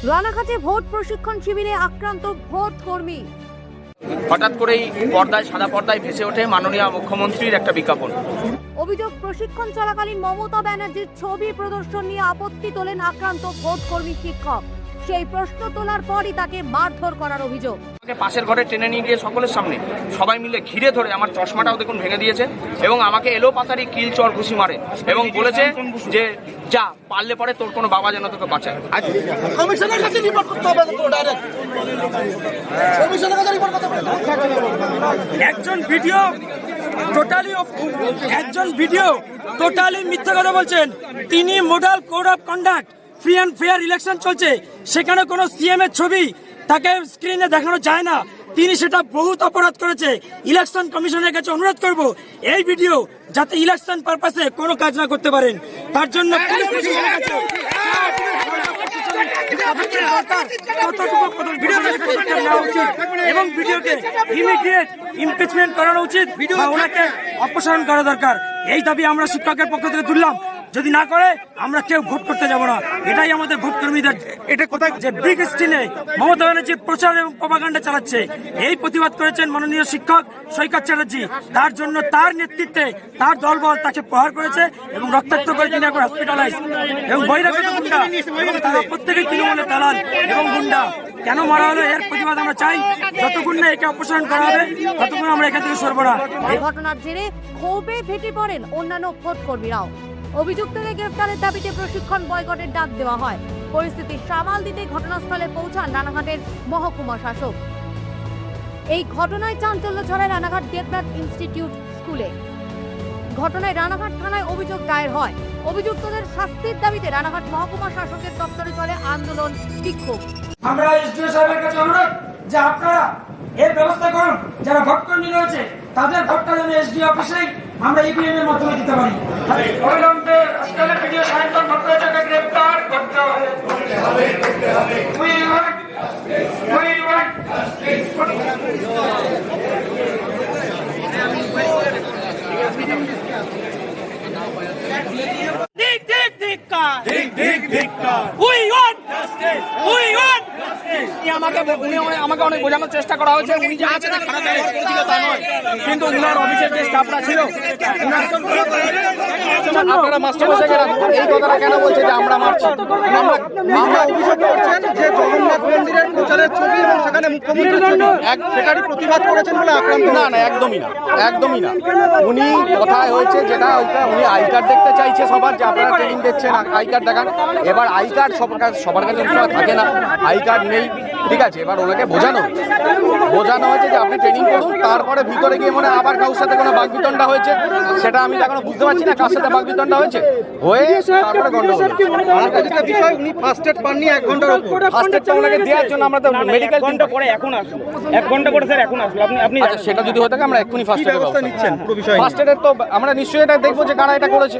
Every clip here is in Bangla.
রানাঘাটে ভোট প্রশিক্ষণ শিবিরে আক্রান্ত ভোট কর্মী। হঠাৎ করেই পর্দায় সাদা পর্দায় ভেসে ওঠে মাননীয় মুখ্যমন্ত্রীর একটা বিজ্ঞাপন। অভিযোগ, প্রশিক্ষণ চলাকালীন মমতা ব্যানার্জির ছবি প্রদর্শন নিয়ে আপত্তি তোলেন আক্রান্ত ভোট কর্মী শিক্ষক। সেই প্রশ্ন তোলার পরই তাকে মারধর করার অভিযোগ। পাশের ঘরে টেনে নিয়ে গিয়ে সকলের সামনে সবাই মিলে ঘিরে ধরে আমার চশমাটাও দেখুন ভেঙে দিয়েছে এবং আমাকে এলো পাতারি কিল চর ঘুষি মারে এবং বলেছে যে যা পারলে পরে তোর কোনো বাবা যেন তোকে বাঁচায়। কমিশনের কাছে রিপোর্ট করতে হবে তো ডাইরেক্ট কমিশনের কাছে রিপোর্ট করতে হবে। একজন ভিডিও টোটালি মিথ্যা কথা বলছেন। তিনি model code of conduct free and fair election চলছে, সেখানে কোনো সিএম এর ছবি তাকে স্ক্রিনে দেখানো যায় না। তিনি সেটা বহুত অপরাধ করেছে। ইলেকশন কমিশনের কাছে অনুরোধ করব এই ভিডিও যাতে ইলেকশন পারপাসে কোনো কাজ না করতে পারেন, তার জন্য পুলিশ প্রশাসনের কাছে এবং ভিডিওকে ইমিডিয়েট ইমপিচমেন্ট করানো উচিত, ওনাকে অপসারণ করা দরকার। এই দাবি আমরা শিক্ষকের পক্ষ থেকে তুললাম। যদি না করে আমরা কেউ ভোট করতে যাব না। এটাই আমাদের ভোট কর্মীদের। এটা কোথায় যে ব্রিক স্ক্রিনে মমতা ব্যানার্জি প্রচার এবং প্রপাগান্ডা চালাচ্ছে, এই প্রতিবাদ করেছেন মাননীয় শিক্ষক সৈকত চ্যাটার্জি। তার জন্য তার নেতৃত্বে তার দলবল তাকে প্রহার করেছে এবং রক্তাক্ত করে তিনি এখন হসপিটালাইজ এবং বহিরাগত গুন্ডা এবং তারা প্রত্যেকেই তৃণমূলের দালাল এবং গুন্ডা। কেন মারা হলো এর প্রতিবাদ আমরা চাই। যতক্ষণ না একে অপসারণ করা হবে ততক্ষণ আমরা এখান থেকে সরব না। এই ঘটনার জেরে ক্ষোভে ফেটে পড়েন অন্যান্য ভোট কর্মীরাও। অভিযুক্তকে গ্রেফতারের দাবিতে প্রশিক্ষণ বয়কটের ডাক দেওয়া হয়। পরিস্থিতি সামাল দিতে ঘটনাস্থলে পৌঁছান রানাঘাটের মহকুমা শাসক। এই ঘটনায় চাঞ্চল্য ছড়ায় রানাঘাট দেবনাথ ইনস্টিটিউট স্কুলে। ঘটনায় রানাঘাট থানায় অভিযোগ দায়ের হয়। অভিযুক্তদের শাস্তির দাবিতে রানাঘাট মহকুমা শাসকের দপ্তরে চলে আন্দোলন, বিক্ষোভ। আমরা এসডিও সাহেবের কাছে অনুরোধ যে আপনারা এর ব্যবস্থা করুন, যারা ভোট কর্মী রয়েছে তাদের ভোটটা যেন এসডিও অফিসেই আমরা ইভিএম এর মাধ্যমে দিতে পারি। অবিলম্বে ভিডিও সাহেব ভোটারকে গ্রেফতার করতে হবে। আমাকে অনেক বোঝানোর চেষ্টা করা হয়েছে। উনি যে আছেন খারাপ ব্যবহার করেছিল তা নয়, কিন্তু উনার অফিসের যে স্টাফরা ছিল আপনারা মাস্টারমশাইকে এই কথাটা কেন বলছে যে আমরা মারছি? আমরা অভিযোগ করছেন যে জগন্নাথ মন্দিরের প্রচারের ছবি এবং সেখানে মুখ্যমন্ত্রী সেটারই প্রতিবাদ করেছেন বলে আক্রান্ত। না না, একদমই না, একদমই না। উনি কথায় হয়েছে যেটা উনি আই কার্ড দেখতে চাইছে সবার, যে আপনারা ট্রেনিং দেখছেন আই কার্ড দেখান। এবার আই কার্ড সবার কাছে থাকে না, আই কার্ড নেই, ঠিক আছে। এবার ওনাকে বোঝানো হয়েছে যে আপনি ট্রেনিং করুন, তারপরে ভিতরে গিয়ে মনে আবার কারোর সাথে কোনো বাকবিতণ্ডা হয়েছে, সেটা আমি এখনো বুঝতে পারছি না কার সাথে বাকবিতণ্ডা হয়েছে হয়ে তারপরে গন্ডগোল। যেটা বিষয় উনি ফার্স্ট এড পাননি 1 ঘন্টার উপর। ফার্স্ট এডটা ওনাকে দেওয়ার জন্য আমরা তো মেডিকেল ঘন্টা পরে এখন আসলো, 1 ঘন্টা করে স্যার এখন আসলো। আপনি আচ্ছা, সেটা যদি হয়ে থাকে আমরা এক্ষুনি ফার্স্ট এড ব্যবস্থা নিচ্ছেন পুরো বিষয়। ফার্স্ট এডের তো আমরা নিশ্চয়ই এটা দেখবো যে কারা এটা করেছে।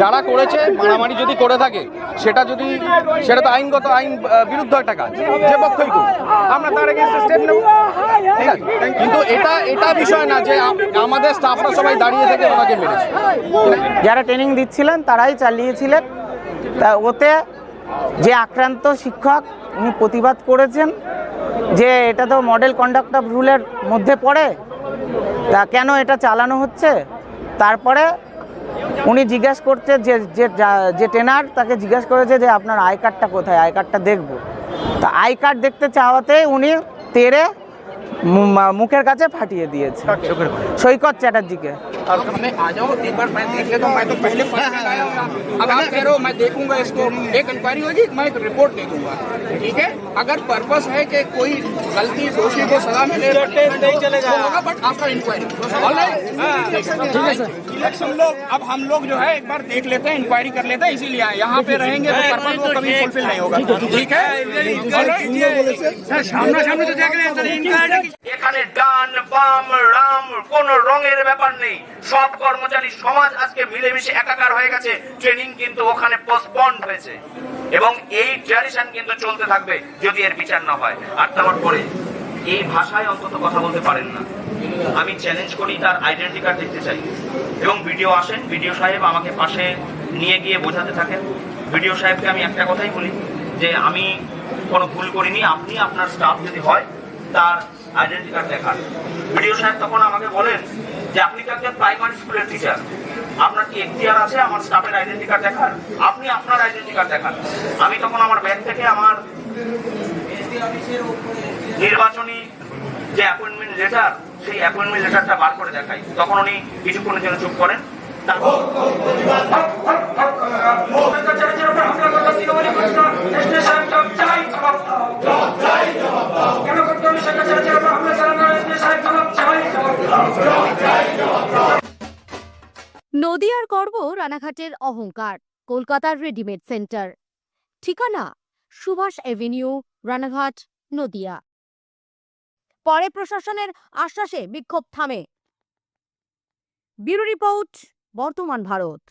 যারা করেছে মারামারি যদি করে থাকে সেটা তো আইনগত আইন বিরুদ্ধ একটা কাজ, যে পক্ষই করুক আমরা তার এগেইনস্টে স্টেপ নেব, ঠিক আছে। কিন্তু এটা বিষয় না যে আমাদের স্টাফরা সবাই দাঁড়িয়ে থেকে ওনাকে মেরেছে। যারা ট্রেনিং দিচ্ছিলেন তারাই চালিয়েছিলেন। তা ওতে যে আক্রান্ত শিক্ষক উনি প্রতিবাদ করেছেন যে এটা তো মডেল কন্ডাক্ট অফ রুলের মধ্যে পড়ে, তা কেন এটা চালানো হচ্ছে। তারপরে উনি জিজ্ঞাসা করছে যে ট্রেনার তাকে জিজ্ঞাসা করেছে যে আপনার আই কার্ডটা কোথায়, আই কার্ডটা দেখবো। তা আই কার্ড দেখতে চাওয়াতে উনি তেড়ে মুখের কাছে ফাটিয়ে দিয়েছে সৈকত চ্যাটার্জিকে। आ जाओ एक बार मैं देख लेता हूँ। मैं तो पहले फर्स्ट एड आया हूँ। अब आप कह रहे हो मैं देखूंगा इसको, एक इंक्वायरी होगी, मैं एक रिपोर्ट दे दूंगा, ठीक है। अगर पर्पस है कि कोई गलती दोषी को सजा मिले नहीं चलेगा, बट आफ्टर इंक्वायरी। इलेक्शन लोग अब हम लोग जो है एक बार देख लेते हैं, इंक्वायरी कर लेते हैं, इसीलिए यहाँ पे रहेंगे तो पर्पस वो कभी फुलफिल नहीं होगा, ठीक है। এখানে ডান বাম রাম কোন রঙের ব্যাপার নেই, সব কর্মচারী সমাজ আজকে মিলেমিশে একাকার হয়ে গেছে। ট্রেনিং কিন্তু ওখানে পোস্টপন্ড হয়েছে এবং এই ট্র্যাডিশন কিন্তু চলতে থাকবে যদি এর বিচার না হয়। আর তারপরে এই ভাষায় অন্তত কথা বলতে পারেন না। আমি চ্যালেঞ্জ করি, তার আইডেন্টি কার্ড দেখতে চাই এবং ভিডিও আসেন, ভিডিও সাহেব আমাকে পাশে নিয়ে গিয়ে বোঝাতে থাকেন। ভিডিও সাহেবকে আমি একটা কথাই বলি যে আমি কোনো ভুল করিনি, আপনি আপনার স্টাফ যদি হয় তার আইডেন্টি কার্ড দেখান। ভিডিও সাহেব তখন আমাকে বলেন যে আপনি তো একজন প্রাইমারি স্কুলের টিচার, আপনার কি এখতিয়ার আছে আমার স্টাফের আইডেন্টি কার্ড দেখার? আপনি আপনার আইডেন্টি কার্ড দেখান। আমি তখন আমার ব্যাগ থেকে আমার নির্বাচনী যে অ্যাপয়েন্টমেন্ট লেটার, সেই অ্যাপয়েন্টমেন্ট লেটারটা বার করে দেখাই। তখন উনি কিছুক্ষণের জন্য চুপ করেন। নদিয়ার গর্ব, রানাঘাটের অহংকার, কলকাতার রেডিমেড সেন্টার। ঠিকানা সুভাষ এভিনিউ, রানাঘাট, নদিয়া। পরে প্রশাসনের আশ্বাসে বিক্ষোভ থামে। ব্যুরো রিপোর্ট, বর্তমান ভারত।